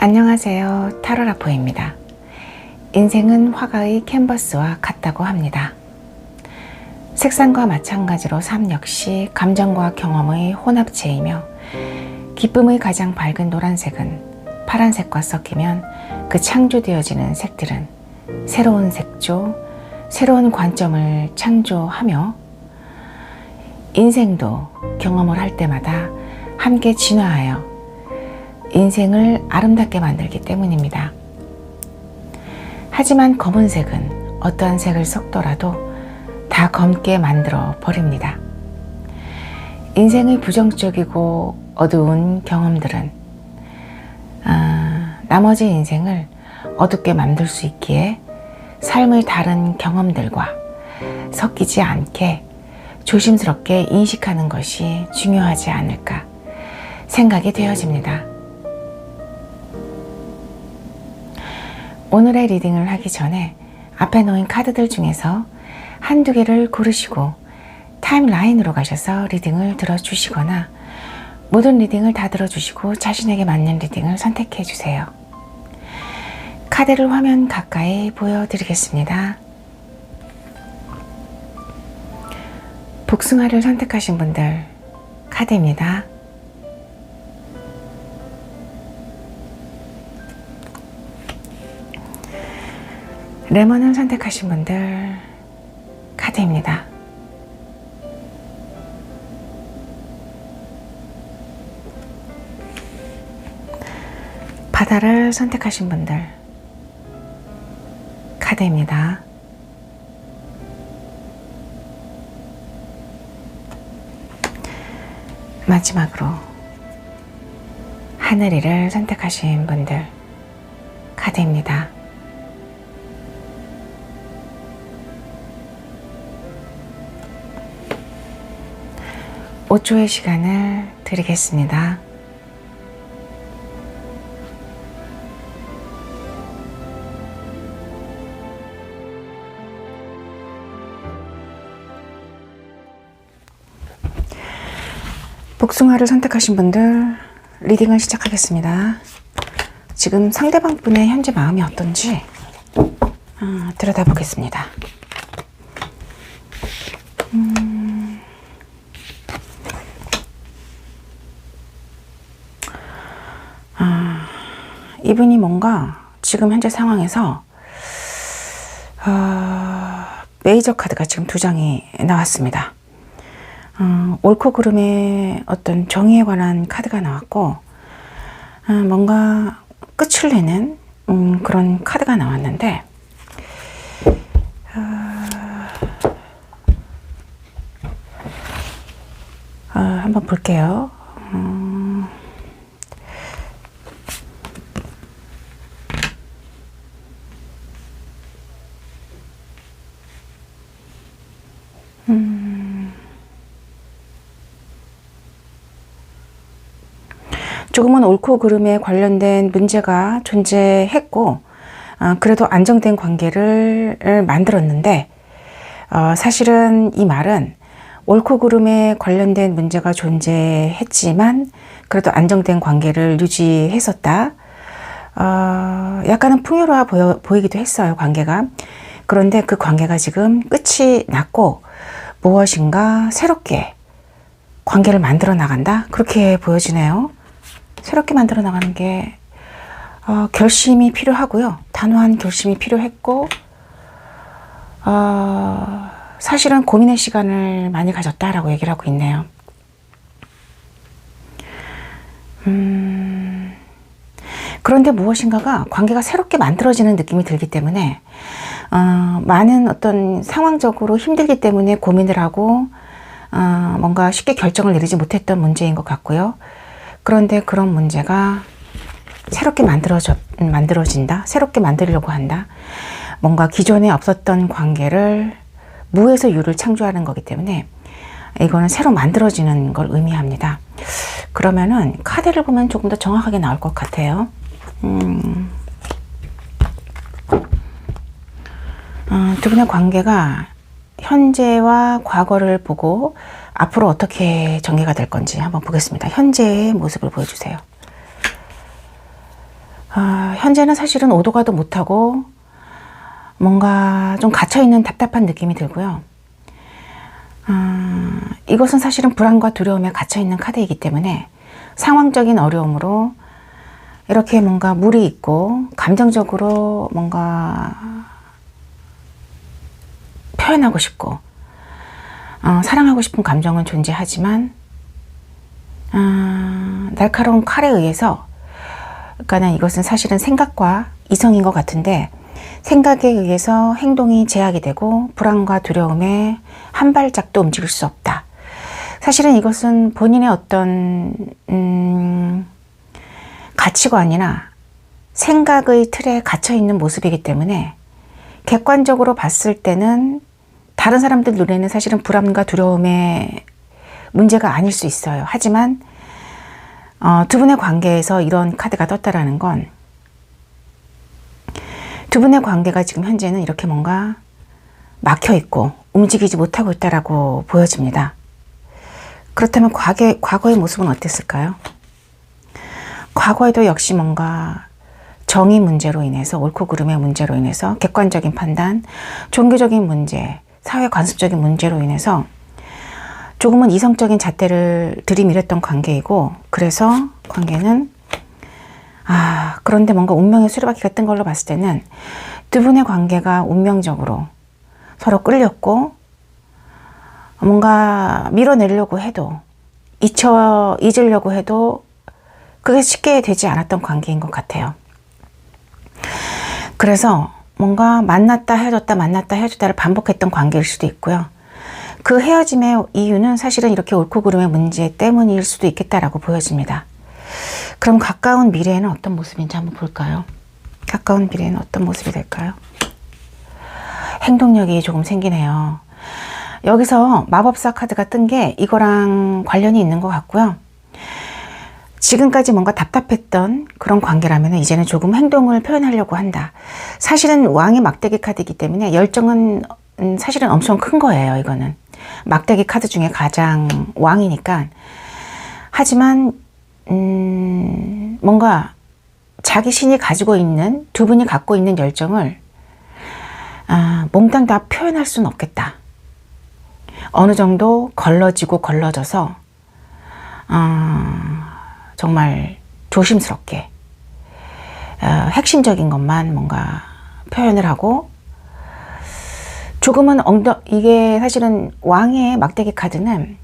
안녕하세요. 타로라포입니다. 인생은 화가의 캔버스와 같다고 합니다. 색상과 마찬가지로 삶 역시 감정과 경험의 혼합체이며 기쁨의 가장 밝은 노란색은 파란색과 섞이면 그 창조되어지는 색들은 새로운 색조, 새로운 관점을 창조하며 인생도 경험을 할 때마다 함께 진화하여 인생을 아름답게 만들기 때문입니다. 하지만 검은색은 어떠한 색을 섞더라도 다 검게 만들어 버립니다. 인생의 부정적이고 어두운 경험들은 나머지 인생을 어둡게 만들 수 있기에 삶의 다른 경험들과 섞이지 않게 조심스럽게 인식하는 것이 중요하지 않을까 생각이 되어집니다. 오늘의 리딩을 하기 전에 앞에 놓인 카드들 중에서 한두 개를 고르시고 타임라인으로 가셔서 리딩을 들어주시거나 모든 리딩을 다 들어주시고 자신에게 맞는 리딩을 선택해 주세요. 카드를 화면 가까이 보여드리겠습니다. 복숭아를 선택하신 분들 카드입니다. 레몬을 선택하신 분들 카드입니다. 바다를 선택하신 분들 카드입니다. 마지막으로 하늘이를 선택하신 분들 카드입니다. 5초의 시간을 드리겠습니다. 복숭아를 선택하신 분들 리딩을 시작하겠습니다. 지금 상대방 분의 현재 마음이 어떤지 들여다보겠습니다. 이분이 뭔가 지금 현재 상황에서 메이저 카드가 지금 두 장이 나왔습니다. 옳고 그름의 어떤 정의에 관한 카드가 나왔고 뭔가 끝을 내는 그런 카드가 나왔는데 한번 볼게요. 조금은 옳고 그름에 관련된 문제가 존재했고 그래도 안정된 관계를 만들었는데 사실은 이 말은 옳고 그름에 관련된 문제가 존재했지만 그래도 안정된 관계를 유지했었다. 약간은 풍요로워 보이기도 했어요, 관계가. 그런데 그 관계가 지금 끝이 났고 무엇인가 새롭게 관계를 만들어 나간다? 그렇게 보여지네요. 새롭게 만들어 나가는 게 결심이 필요하고요. 단호한 결심이 필요했고 사실은 고민의 시간을 많이 가졌다라고 얘기를 하고 있네요. 그런데 무엇인가가 관계가 새롭게 만들어지는 느낌이 들기 때문에 많은 어떤 상황적으로 힘들기 때문에 고민을 하고 뭔가 쉽게 결정을 내리지 못했던 문제인 것 같고요. 그런데 그런 문제가 새롭게 만들어진다. 새롭게 만들려고 한다. 뭔가 기존에 없었던 관계를 무에서 유를 창조하는 거기 때문에 이거는 새로 만들어지는 걸 의미합니다. 그러면은 카드를 보면 조금 더 정확하게 나올 것 같아요. 두 분의 관계가 현재와 과거를 보고 앞으로 어떻게 전개가 될 건지 한번 보겠습니다. 현재의 모습을 보여주세요. 현재는 사실은 오도 가도 못하고 뭔가 좀 갇혀있는 답답한 느낌이 들고요. 이것은 사실은 불안과 두려움에 갇혀있는 카드이기 때문에 상황적인 어려움으로 이렇게 뭔가 무리 있고 감정적으로 뭔가 표현하고 싶고 사랑하고 싶은 감정은 존재하지만 날카로운 칼에 의해서, 그러니까 이것은 사실은 생각과 이성인 것 같은데 생각에 의해서 행동이 제약이 되고 불안과 두려움에 한 발짝도 움직일 수 없다. 사실은 이것은 본인의 어떤 가치관이나 생각의 틀에 갇혀있는 모습이기 때문에 객관적으로 봤을 때는 다른 사람들 눈에는 사실은 불안과 두려움의 문제가 아닐 수 있어요. 하지만 두 분의 관계에서 이런 카드가 떴다라는 건 두 분의 관계가 지금 현재는 이렇게 뭔가 막혀있고 움직이지 못하고 있다라고 보여집니다. 그렇다면 과거의 모습은 어땠을까요? 과거에도 역시 뭔가 정의 문제로 인해서, 옳고 그름의 문제로 인해서, 객관적인 판단, 종교적인 문제, 사회 관습적인 문제로 인해서 조금은 이성적인 잣대를 들이밀었던 관계이고, 그래서 관계는 그런데 뭔가 운명의 수레바퀴가 뜬 걸로 봤을 때는 두 분의 관계가 운명적으로 서로 끌렸고 뭔가 밀어내려고 해도 잊으려고 해도 그게 쉽게 되지 않았던 관계인 것 같아요. 그래서 뭔가 만났다 헤어졌다 만났다 헤어졌다를 반복했던 관계일 수도 있고요. 그 헤어짐의 이유는 사실은 이렇게 옳고 그름의 문제 때문일 수도 있겠다라고 보여집니다. 그럼 가까운 미래에는 어떤 모습인지 한번 볼까요? 가까운 미래에는 어떤 모습이 될까요? 행동력이 조금 생기네요. 여기서 마법사 카드가 뜬 게 이거랑 관련이 있는 것 같고요. 지금까지 뭔가 답답했던 그런 관계라면 이제는 조금 행동을 표현하려고 한다. 사실은 왕의 막대기 카드이기 때문에 열정은 사실은 엄청 큰 거예요. 이거는 막대기 카드 중에 가장 왕이니까. 하지만 뭔가 자기 신이 가지고 있는, 두 분이 갖고 있는 열정을 몽땅 다 표현할 수는 없겠다. 어느 정도 걸러지고 걸러져서 정말 조심스럽게 핵심적인 것만 뭔가 표현을 하고, 조금은 이게 사실은 왕의 막대기 카드는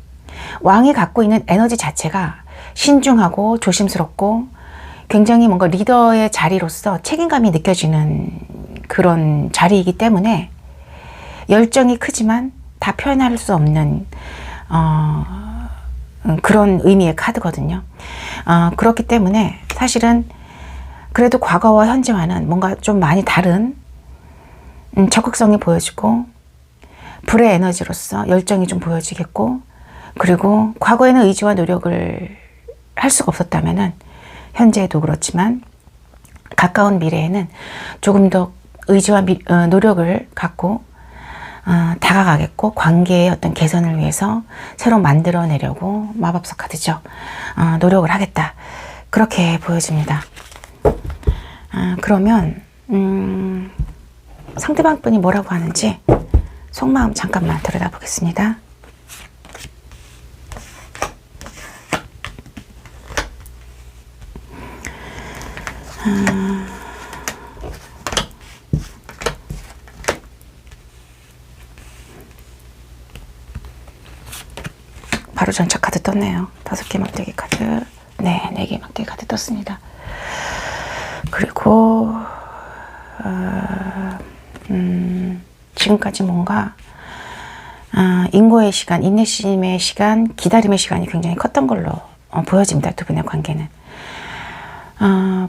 왕이 갖고 있는 에너지 자체가 신중하고 조심스럽고 굉장히 뭔가 리더의 자리로서 책임감이 느껴지는 그런 자리이기 때문에 열정이 크지만 다 표현할 수 없는 그런 의미의 카드거든요. 그렇기 때문에 사실은 그래도 과거와 현재와는 뭔가 좀 많이 다른 적극성이 보여지고 불의 에너지로서 열정이 좀 보여지겠고, 그리고 과거에는 의지와 노력을 할 수가 없었다면은 현재에도 그렇지만 가까운 미래에는 조금 더 의지와 노력을 갖고 다가가겠고, 관계의 어떤 개선을 위해서 새로 만들어내려고, 마법사 카드죠, 노력을 하겠다, 그렇게 보여집니다. 그러면 상대방 분이 뭐라고 하는지 속마음 잠깐만 들여다보겠습니다. 바로 전차 카드 떴네요. 5개 막대기 카드, 네, 4개 막대기 카드 떴습니다. 그리고 지금까지 뭔가 인고의 시간, 인내심의 시간, 기다림의 시간이 굉장히 컸던 걸로 보여집니다. 두 분의 관계는.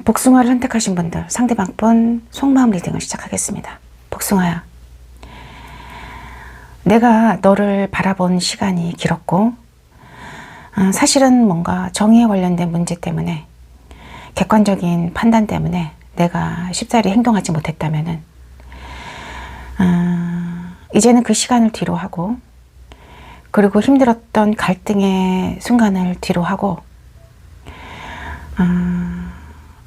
복숭아를 선택하신 분들, 상대방 분 속마음 리딩을 시작하겠습니다. 복숭아야, 내가 너를 바라본 시간이 길었고, 사실은 뭔가 정의에 관련된 문제 때문에, 객관적인 판단 때문에 내가 쉽사리 행동하지 못했다면은 이제는 그 시간을 뒤로 하고, 그리고 힘들었던 갈등의 순간을 뒤로 하고,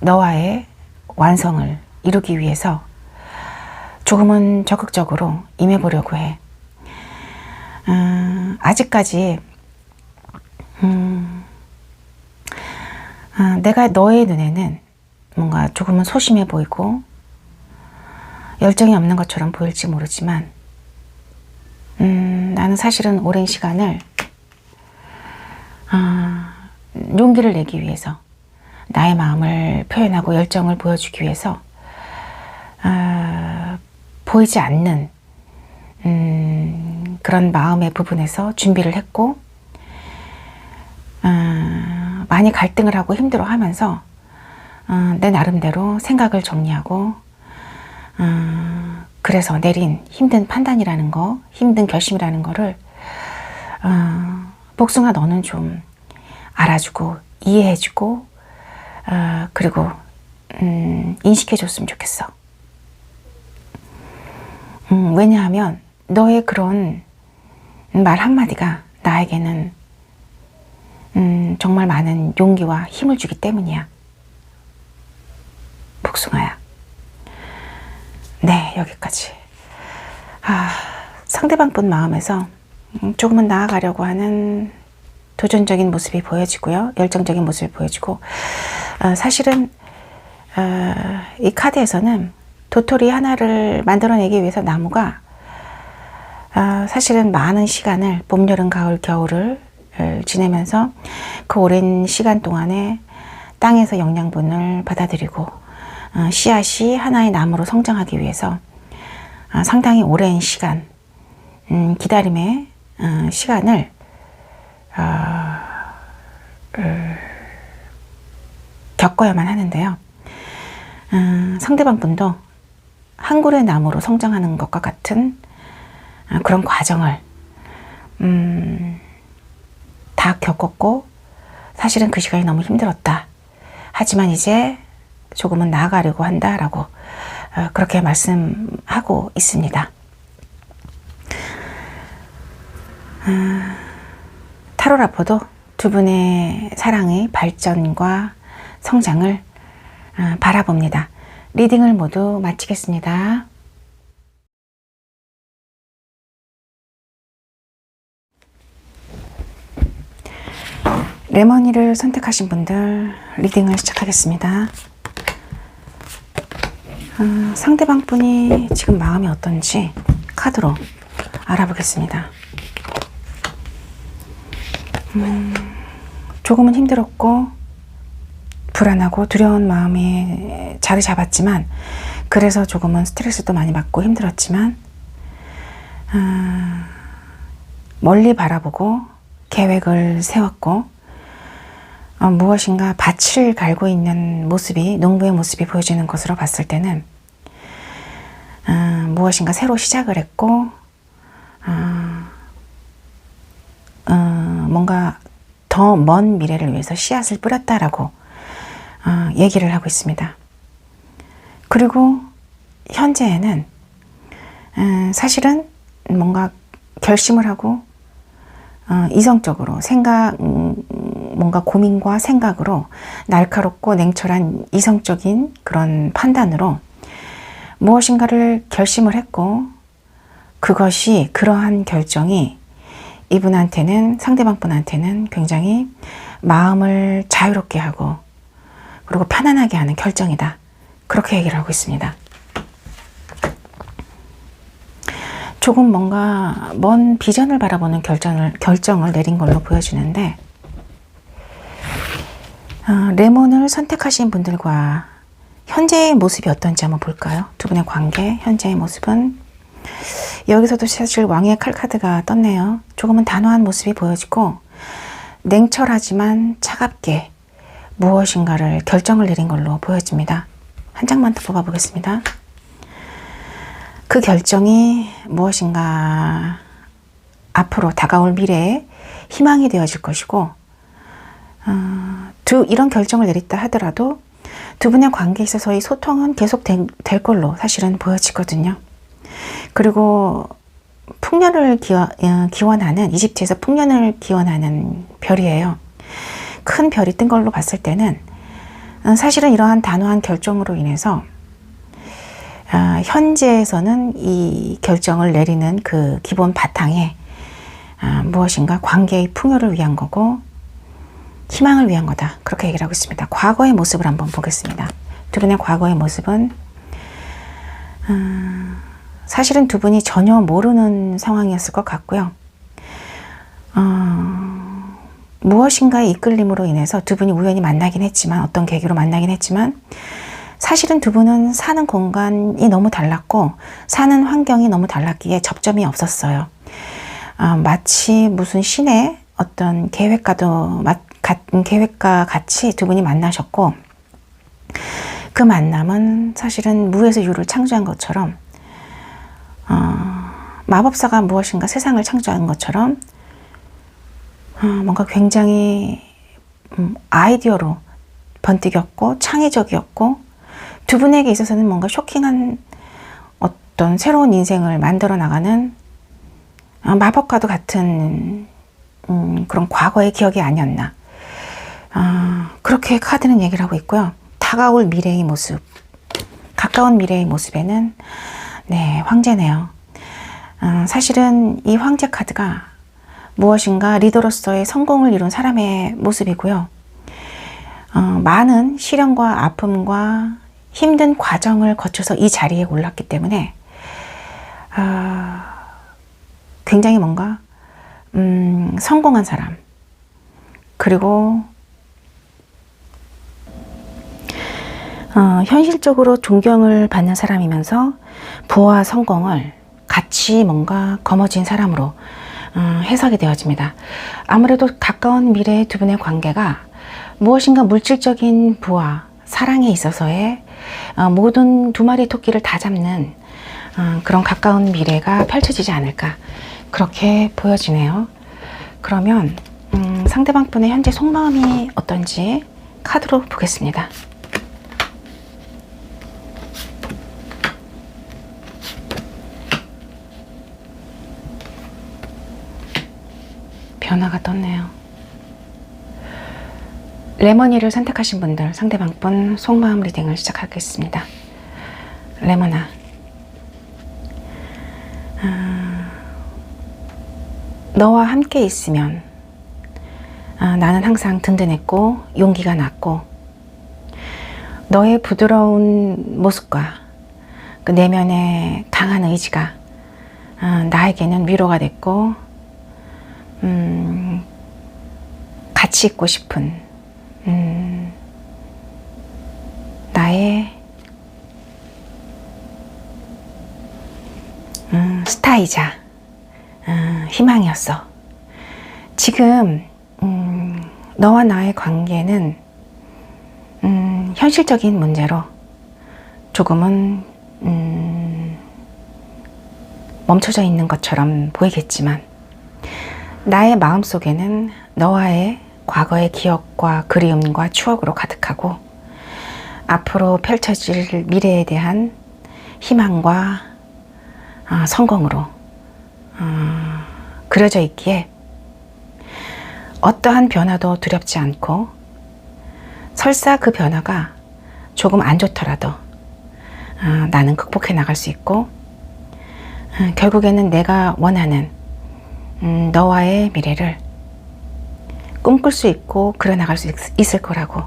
너와의 완성을 이루기 위해서 조금은 적극적으로 임해보려고 해. 아직까지 내가 너의 눈에는 뭔가 조금은 소심해 보이고 열정이 없는 것처럼 보일지 모르지만 나는 사실은 오랜 시간을 용기를 내기 위해서, 나의 마음을 표현하고 열정을 보여주기 위해서 보이지 않는 그런 마음의 부분에서 준비를 했고, 많이 갈등을 하고 힘들어하면서 내 나름대로 생각을 정리하고 그래서 내린 힘든 판단이라는 거, 힘든 결심이라는 거를 복숭아 너는 좀 알아주고 이해해주고 그리고 인식해줬으면 좋겠어. 왜냐하면 너의 그런 말 한마디가 나에게는 정말 많은 용기와 힘을 주기 때문이야. 복숭아야. 네, 여기까지. 상대방 분 마음에서 조금은 나아가려고 하는 도전적인 모습이 보여지고요. 열정적인 모습이 보여지고, 사실은 이 카드에서는 도토리 하나를 만들어내기 위해서 나무가 사실은 많은 시간을 봄, 여름, 가을, 겨울을 지내면서 그 오랜 시간 동안에 땅에서 영양분을 받아들이고 씨앗이 하나의 나무로 성장하기 위해서 상당히 오랜 시간, 기다림의 시간을 겪어야만 하는데요. 상대방 분도 한 그루의 나무로 성장하는 것과 같은 그런 과정을 다 겪었고, 사실은 그 시간이 너무 힘들었다. 하지만 이제 조금은 나아가려고 한다라고 그렇게 말씀하고 있습니다. 타로라포도 두 분의 사랑의 발전과 성장을 바라봅니다. 리딩을 모두 마치겠습니다. 레머니를 선택하신 분들 리딩을 시작하겠습니다. 상대방 분이 지금 마음이 어떤지 카드로 알아보겠습니다. 조금은 힘들었고 불안하고 두려운 마음이 자리 잡았지만, 그래서 조금은 스트레스도 많이 받고 힘들었지만 멀리 바라보고 계획을 세웠고 무엇인가 밭을 갈고 있는 모습이, 농부의 모습이 보여지는 것으로 봤을 때는 무엇인가 새로 시작을 했고 뭔가 더 먼 미래를 위해서 씨앗을 뿌렸다라고 얘기를 하고 있습니다. 그리고 현재에는 사실은 뭔가 결심을 하고 이성적으로 뭔가 고민과 생각으로 날카롭고 냉철한 이성적인 그런 판단으로 무엇인가를 결심을 했고, 그것이, 그러한 결정이 이분한테는, 상대방 분한테는 굉장히 마음을 자유롭게 하고 그리고 편안하게 하는 결정이다. 그렇게 얘기를 하고 있습니다. 조금 뭔가 먼 비전을 바라보는 결정을 내린 걸로 보여지는데, 레몬을 선택하신 분들과 현재의 모습이 어떤지 한번 볼까요? 두 분의 관계, 현재의 모습은, 여기서도 사실 왕의 칼 카드가 떴네요. 조금은 단호한 모습이 보여지고 냉철하지만 차갑게 무엇인가를 결정을 내린 걸로 보여집니다. 한 장만 더 뽑아보겠습니다. 그 결정이 무엇인가 앞으로 다가올 미래에 희망이 되어질 것이고, 이런 결정을 내렸다 하더라도 두 분의 관계에 있어서의 소통은 계속 될 걸로 사실은 보여지거든요. 그리고 풍년을 기원하는, 이집트에서 풍년을 기원하는 별이에요. 큰 별이 뜬 걸로 봤을 때는 사실은 이러한 단호한 결정으로 인해서 현재에서는 이 결정을 내리는 그 기본 바탕에 무엇인가 관계의 풍요를 위한 거고 희망을 위한 거다, 그렇게 얘기를 하고 있습니다. 과거의 모습을 한번 보겠습니다. 두 분의 과거의 모습은 사실은 두 분이 전혀 모르는 상황이었을 것 같고요. 무엇인가의 이끌림으로 인해서 두 분이 우연히 만나긴 했지만, 어떤 계기로 만나긴 했지만, 사실은 두 분은 사는 공간이 너무 달랐고 사는 환경이 너무 달랐기에 접점이 없었어요. 마치 무슨 신의 어떤 계획과 같이 두 분이 만나셨고, 그 만남은 사실은 무에서 유를 창조한 것처럼, 마법사가 무엇인가 세상을 창조한 것처럼 뭔가 굉장히 아이디어로 번뜩였고 창의적이었고, 두 분에게 있어서는 뭔가 쇼킹한 어떤 새로운 인생을 만들어 나가는 마법과도 같은 그런 과거의 기억이 아니었나, 그렇게 카드는 얘기를 하고 있고요. 다가올 미래의 모습, 가까운 미래의 모습에는 황제네요. 사실은 이 황제 카드가 무엇인가 리더로서의 성공을 이룬 사람의 모습이고요. 많은 시련과 아픔과 힘든 과정을 거쳐서 이 자리에 올랐기 때문에 굉장히 뭔가 성공한 사람, 그리고 현실적으로 존경을 받는 사람이면서 부와 성공을 같이 뭔가 거머쥔 사람으로 해석이 되어집니다. 아무래도 가까운 미래의 두 분의 관계가 무엇인가 물질적인 부와 사랑에 있어서의 모든 두 마리 토끼를 다 잡는 그런 가까운 미래가 펼쳐지지 않을까, 그렇게 보여지네요. 그러면 상대방 분의 현재 속마음이 어떤지 카드로 보겠습니다. 변화가 떴네요. 레머니를 선택하신 분들, 상대방 분 속마음 리딩을 시작하겠습니다. 레머나, 너와 함께 있으면 나는 항상 든든했고 용기가 났고, 너의 부드러운 모습과 그 내면의 강한 의지가 나에게는 위로가 됐고, 같이 있고 싶은 나의 스타이자 희망이었어. 지금 너와 나의 관계는 현실적인 문제로 조금은 멈춰져 있는 것처럼 보이겠지만, 나의 마음속에는 너와의 과거의 기억과 그리움과 추억으로 가득하고, 앞으로 펼쳐질 미래에 대한 희망과 성공으로 그려져 있기에 어떠한 변화도 두렵지 않고, 설사 그 변화가 조금 안 좋더라도 나는 극복해 나갈 수 있고, 결국에는 내가 원하는 너와의 미래를 꿈꿀 수 있고 그려나갈 수 있을 거라고,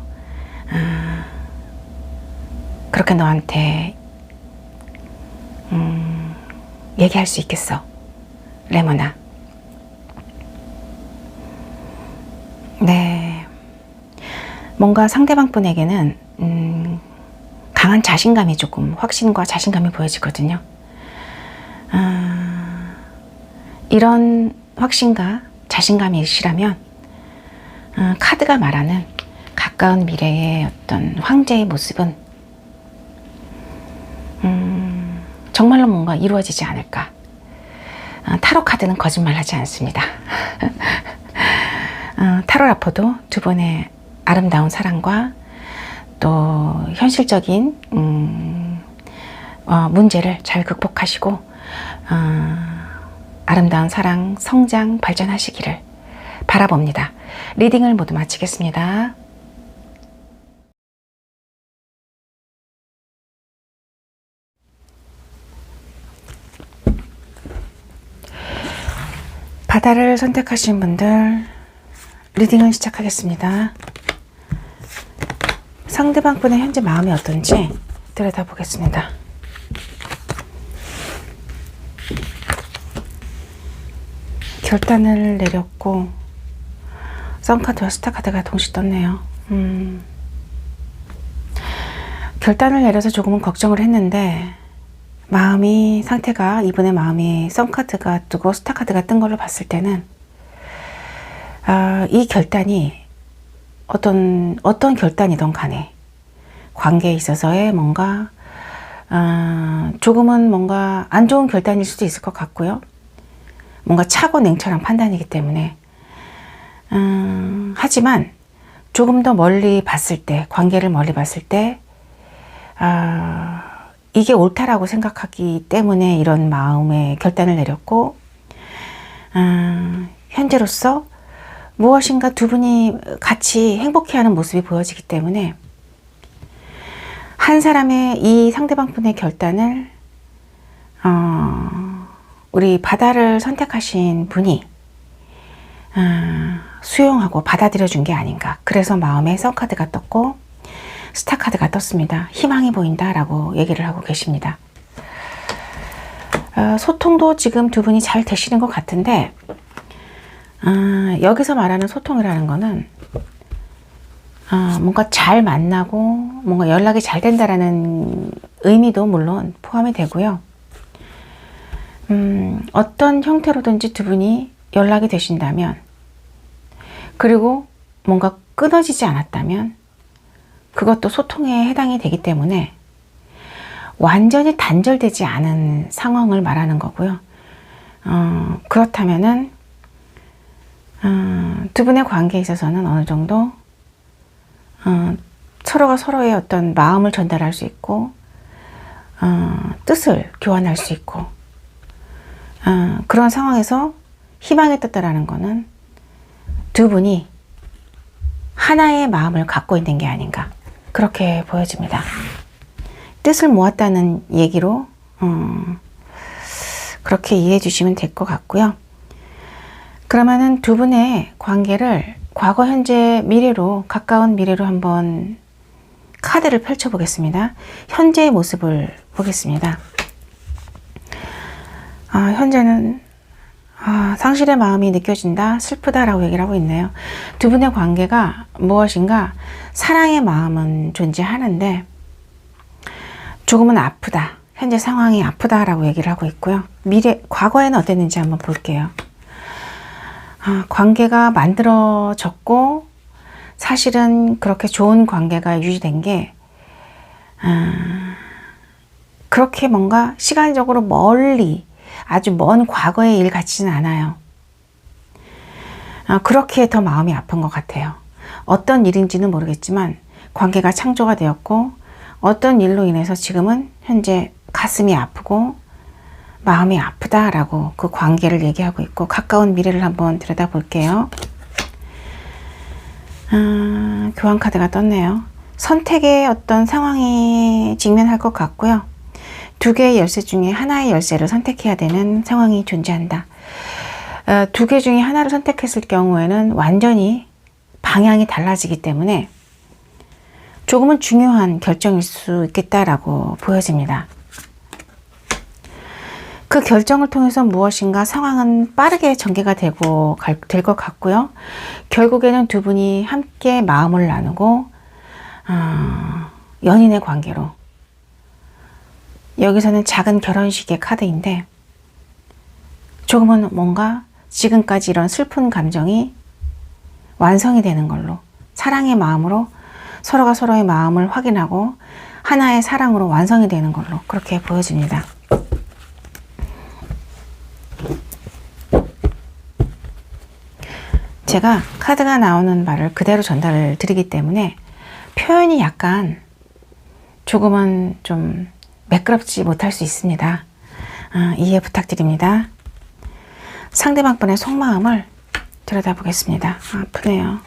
그렇게 너한테 얘기할 수 있겠어, 레모나. 네, 뭔가 상대방 분에게는 강한 자신감이, 조금 확신과 자신감이 보여지거든요. 이런 확신과 자신감이시라면 카드가 말하는 가까운 미래의 어떤 황제의 모습은 정말로 뭔가 이루어지지 않을까. 타로 카드는 거짓말하지 않습니다. 타로라포도 두 분의 아름다운 사랑과 또 현실적인 문제를 잘 극복하시고 아름다운 사랑, 성장, 발전하시기를 바라봅니다. 리딩을 모두 마치겠습니다. 바다를 선택하신 분들 리딩을 시작하겠습니다. 상대방 분의 현재 마음이 어떤지 들여다보겠습니다. 결단을 내렸고 선카드와 스타카드가 동시에 떴네요. 결단을 내려서 조금은 걱정을 했는데 상태가 이분의 마음이 선카드가 뜨고 스타카드가 뜬 걸로 봤을 때는 이 결단이 어떤 결단이든 간에 관계에 있어서의 뭔가 조금은 뭔가 안 좋은 결단일 수도 있을 것 같고요. 뭔가 차고 냉철한 판단이기 때문에 하지만 조금 더 멀리 봤을 때, 관계를 멀리 봤을 때 이게 옳다라고 생각하기 때문에 이런 마음의 결단을 내렸고, 현재로서 무엇인가 두 분이 같이 행복해하는 모습이 보여지기 때문에 한 사람의 이 상대방 분의 결단을 우리 바다를 선택하신 분이 수용하고 받아들여 준 게 아닌가. 그래서 마음에 선카드가 떴고 스타카드가 떴습니다. 희망이 보인다 라고 얘기를 하고 계십니다. 소통도 지금 두 분이 잘 되시는 것 같은데 여기서 말하는 소통이라는 거는 뭔가 잘 만나고 뭔가 연락이 잘 된다라는 의미도 물론 포함이 되고요. 어떤 형태로든지 두 분이 연락이 되신다면, 그리고 뭔가 끊어지지 않았다면 그것도 소통에 해당이 되기 때문에 완전히 단절되지 않은 상황을 말하는 거고요. 그렇다면은 두 분의 관계에 있어서는 어느 정도 서로가 서로의 어떤 마음을 전달할 수 있고 뜻을 교환할 수 있고 그런 상황에서 희망이 떴다라는 거는 두 분이 하나의 마음을 갖고 있는 게 아닌가, 그렇게 보여집니다. 뜻을 모았다는 얘기로 그렇게 이해해 주시면 될 것 같고요. 그러면은 두 분의 관계를 과거, 현재, 미래로, 가까운 미래로 한번 카드를 펼쳐 보겠습니다. 현재의 모습을 보겠습니다. 현재는 상실의 마음이 느껴진다, 슬프다라고 얘기를 하고 있네요. 두 분의 관계가 무엇인가 사랑의 마음은 존재하는데 조금은 아프다, 현재 상황이 아프다라고 얘기를 하고 있고요. 과거에는 어땠는지 한번 볼게요. 관계가 만들어졌고 사실은 그렇게 좋은 관계가 유지된 게 그렇게 뭔가 시간적으로 멀리 아주 먼 과거의 일 같지는 않아요. 그렇게 더 마음이 아픈 것 같아요. 어떤 일인지는 모르겠지만 관계가 창조가 되었고 어떤 일로 인해서 지금은 현재 가슴이 아프고 마음이 아프다라고 그 관계를 얘기하고 있고, 가까운 미래를 한번 들여다볼게요. 교환 카드가 떴네요. 선택의 어떤 상황이 직면할 것 같고요. 두 개의 열쇠 중에 하나의 열쇠를 선택해야 되는 상황이 존재한다. 두 개 중에 하나를 선택했을 경우에는 완전히 방향이 달라지기 때문에 조금은 중요한 결정일 수 있겠다라고 보여집니다. 그 결정을 통해서 무엇인가 상황은 빠르게 전개가 될 것 같고요. 결국에는 두 분이 함께 마음을 나누고 연인의 관계로, 여기서는 작은 결혼식의 카드인데 조금은 뭔가 지금까지 이런 슬픈 감정이 완성이 되는 걸로, 사랑의 마음으로 서로가 서로의 마음을 확인하고 하나의 사랑으로 완성이 되는 걸로 그렇게 보여집니다. 제가 카드가 나오는 말을 그대로 전달을 드리기 때문에 표현이 약간 조금은 좀 매끄럽지 못할 수 있습니다. 이해 부탁드립니다. 상대방 분의 속마음을 들여다보겠습니다. 아프네요.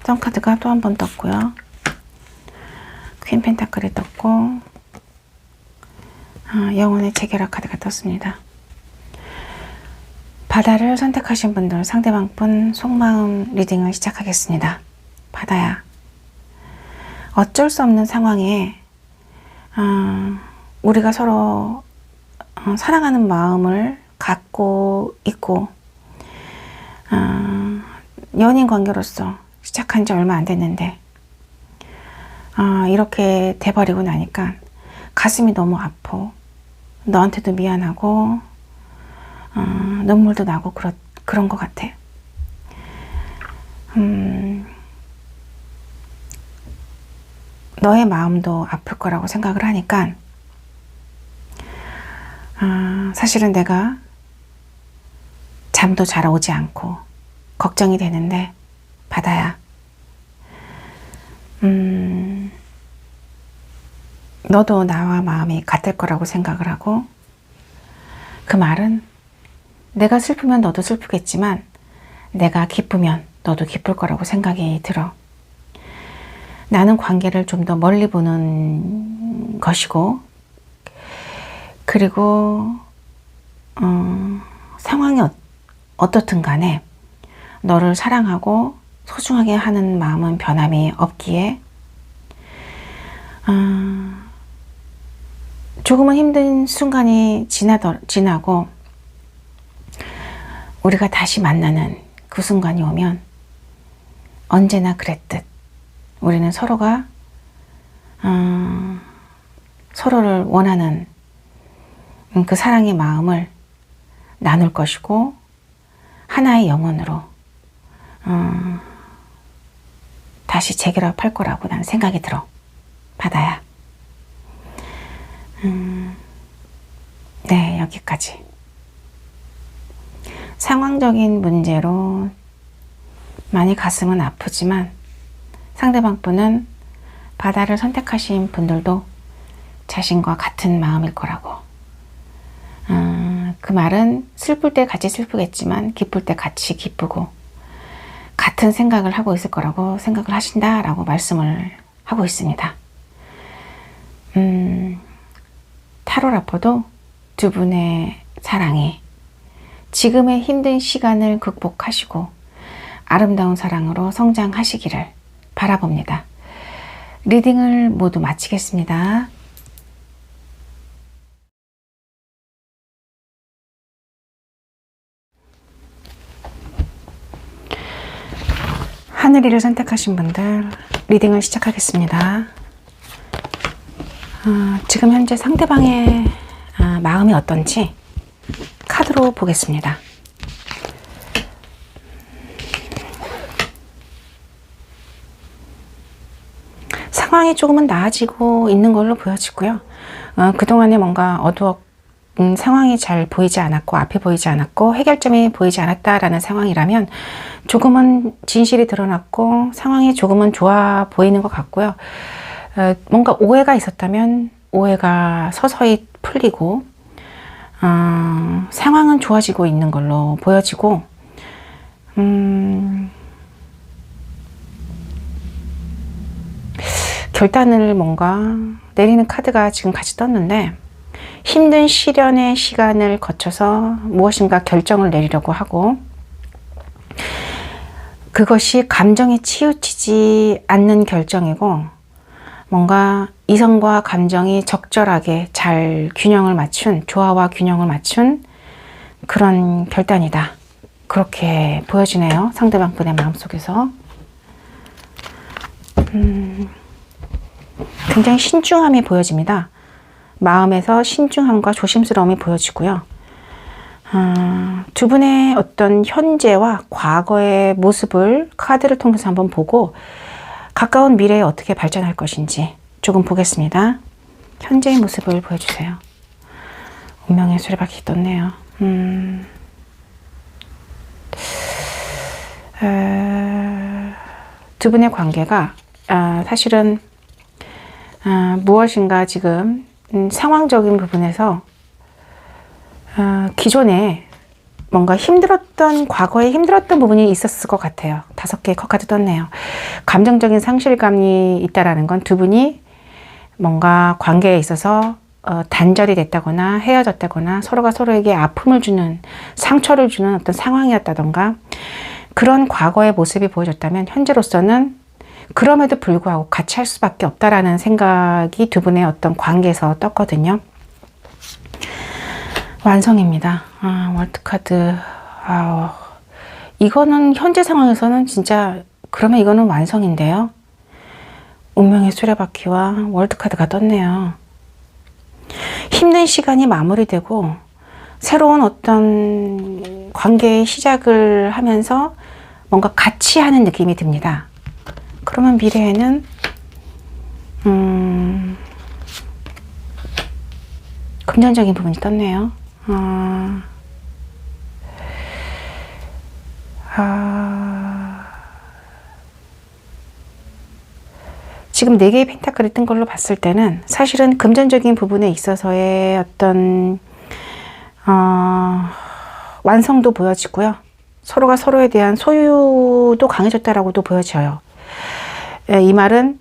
선카드가 또 한 번 떴고요. 퀸 펜타클이 떴고 영혼의 재결합 카드가 떴습니다. 바다를 선택하신 분들 상대방 분 속마음 리딩을 시작하겠습니다. 바다야, 어쩔 수 없는 상황에 우리가 서로 사랑하는 마음을 갖고 있고 연인 관계로서 시작한 지 얼마 안 됐는데 이렇게 돼버리고 나니까 가슴이 너무 아파. 너한테도 미안하고 눈물도 나고 그런 것 같아. 너의 마음도 아플 거라고 생각을 하니까 사실은 내가 잠도 잘 오지 않고 걱정이 되는데 바다야, 너도 나와 마음이 같을 거라고 생각을 하고, 그 말은 내가 슬프면 너도 슬프겠지만 내가 기쁘면 너도 기쁠 거라고 생각이 들어. 나는 관계를 좀 더 멀리 보는 것이고, 그리고 상황이 어떻든 간에 너를 사랑하고 소중하게 하는 마음은 변함이 없기에 조금은 힘든 순간이 지나고 우리가 다시 만나는 그 순간이 오면 언제나 그랬듯 우리는 서로가 서로를 원하는 그 사랑의 마음을 나눌 것이고 하나의 영혼으로 다시 재결합할 거라고 난 생각이 들어. 바다야. 네, 여기까지. 상황적인 문제로 많이 가슴은 아프지만 상대방 분은 바다를 선택하신 분들도 자신과 같은 마음일 거라고. 그 말은 슬플 때 같이 슬프겠지만 기쁠 때 같이 기쁘고 같은 생각을 하고 있을 거라고 생각을 하신다라고 말씀을 하고 있습니다. 타로라포도 두 분의 사랑이 지금의 힘든 시간을 극복하시고 아름다운 사랑으로 성장하시기를 바라봅니다. 리딩을 모두 마치겠습니다. 하늘이를 선택하신 분들 리딩을 시작하겠습니다. 지금 현재 상대방의 마음이 어떤지 카드로 보겠습니다. 상황이 조금은 나아지고 있는 걸로 보여지고요. 그동안에 뭔가 상황이 잘 보이지 않았고 앞이 보이지 않았고 해결점이 보이지 않았다라는 상황이라면 조금은 진실이 드러났고 상황이 조금은 좋아 보이는 것 같고요. 뭔가 오해가 있었다면 오해가 서서히 풀리고 상황은 좋아지고 있는 걸로 보여지고 결단을 뭔가 내리는 카드가 지금 같이 떴는데 힘든 시련의 시간을 거쳐서 무엇인가 결정을 내리려고 하고 그것이 감정에 치우치지 않는 결정이고 뭔가 이성과 감정이 적절하게 잘 균형을 맞춘 조화와 균형을 맞춘 그런 결단이다. 그렇게 보여지네요. 상대방 분의 마음속에서. 굉장히 신중함이 보여집니다. 마음에서 신중함과 조심스러움이 보여지고요. 두 분의 어떤 현재와 과거의 모습을 카드를 통해서 한번 보고 가까운 미래에 어떻게 발전할 것인지 조금 보겠습니다. 현재의 모습을 보여주세요. 운명의 수레바퀴 떴네요. 두 분의 관계가 사실은 무엇인가 지금 상황적인 부분에서 기존에 뭔가 과거에 힘들었던 부분이 있었을 것 같아요. 5개의 컵카드 떴네요. 감정적인 상실감이 있다라는 건 두 분이 뭔가 관계에 있어서 단절이 됐다거나 헤어졌다거나 서로가 서로에게 아픔을 주는, 상처를 주는 어떤 상황이었다던가 그런 과거의 모습이 보여졌다면 현재로서는 그럼에도 불구하고 같이 할 수밖에 없다라는 생각이 두 분의 어떤 관계에서 떴거든요. 완성입니다. 월드카드. 이거는 현재 상황에서는 진짜, 그러면 이거는 완성인데요. 운명의 수레바퀴와 월드카드가 떴네요. 힘든 시간이 마무리되고 새로운 어떤 관계의 시작을 하면서 뭔가 같이 하는 느낌이 듭니다. 그러면 미래에는 금전적인 부분이 떴네요. 지금 4개의 펜타클이 뜬 걸로 봤을 때는 사실은 금전적인 부분에 있어서의 어떤 완성도 보여지고요. 서로가 서로에 대한 소유도 강해졌다라고도 보여져요. 이 말은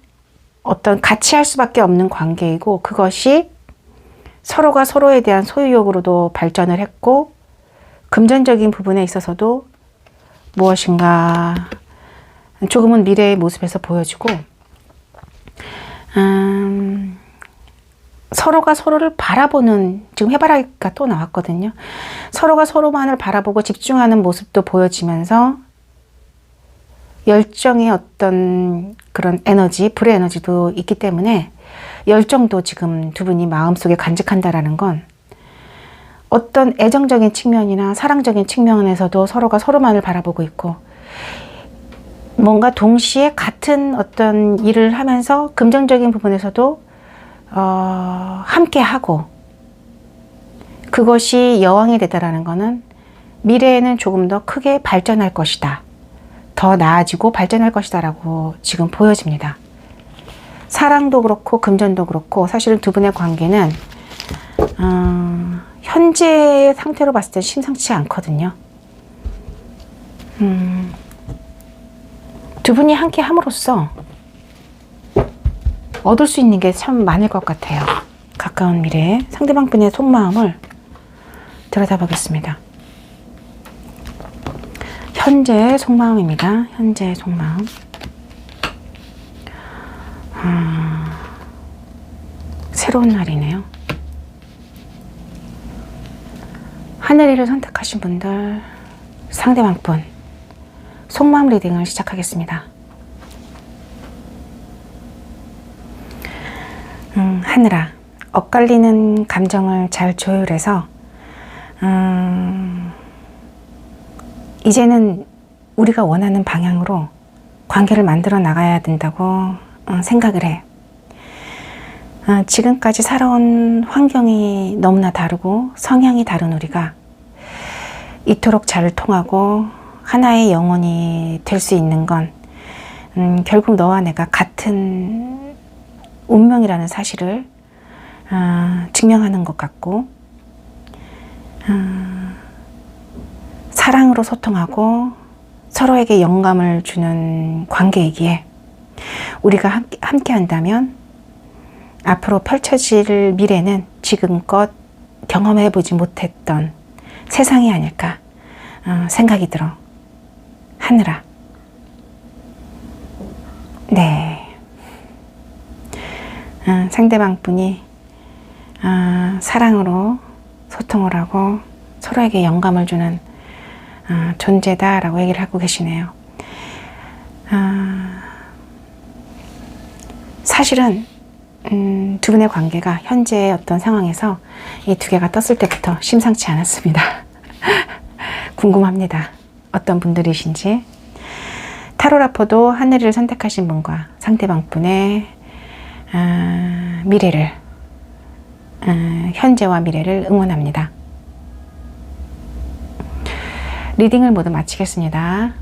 어떤 같이 할 수밖에 없는 관계이고, 그것이 서로가 서로에 대한 소유욕으로도 발전을 했고, 금전적인 부분에 있어서도 무엇인가 조금은 미래의 모습에서 보여지고, 서로가 서로를 바라보는, 지금 해바라기가 또 나왔거든요. 서로가 서로만을 바라보고 집중하는 모습도 보여지면서 열정의 어떤 그런 에너지, 불의 에너지도 있기 때문에 열정도 지금 두 분이 마음속에 간직한다라는 건 어떤 애정적인 측면이나 사랑적인 측면에서도 서로가 서로만을 바라보고 있고, 뭔가 동시에 같은 어떤 일을 하면서 금전적인 부분에서도 함께 하고, 그것이 여왕이 되다라는 것은 미래에는 조금 더 크게 발전할 것이다, 더 나아지고 발전할 것이다 라고 지금 보여집니다. 사랑도 그렇고 금전도 그렇고 사실은 두 분의 관계는 현재 상태로 봤을 때 심상치 않거든요. 두 분이 함께 함으로써 얻을 수 있는 게 참 많을 것 같아요. 가까운 미래에 상대방 분의 속마음을 들여다보겠습니다. 현재의 속마음입니다. 현재의 속마음. 새로운 날이네요. 하늘이를 선택하신 분들, 상대방 분 속마음 리딩을 시작하겠습니다. 하늘아, 엇갈리는 감정을 잘 조율해서 이제는 우리가 원하는 방향으로 관계를 만들어 나가야 된다고 생각을 해. 지금까지 살아온 환경이 너무나 다르고 성향이 다른 우리가 이토록 잘 통하고 하나의 영혼이 될 수 있는 건 결국 너와 내가 같은 운명이라는 사실을 증명하는 것 같고, 사랑으로 소통하고 서로에게 영감을 주는 관계이기에 우리가 함께 한다면 앞으로 펼쳐질 미래는 지금껏 경험해보지 못했던 세상이 아닐까 생각이 들어. 하늘아. 네. 상대방 분이 사랑으로 소통을 하고 서로에게 영감을 주는 존재다라고 얘기를 하고 계시네요. 사실은 두 분의 관계가 현재의 어떤 상황에서 이 두 개가 떴을 때부터 심상치 않았습니다. 궁금합니다. 어떤 분들이신지. 타로라포도 하늘을 선택하신 분과 상대방 분의 미래를, 현재와 미래를 응원합니다. 리딩을 모두 마치겠습니다.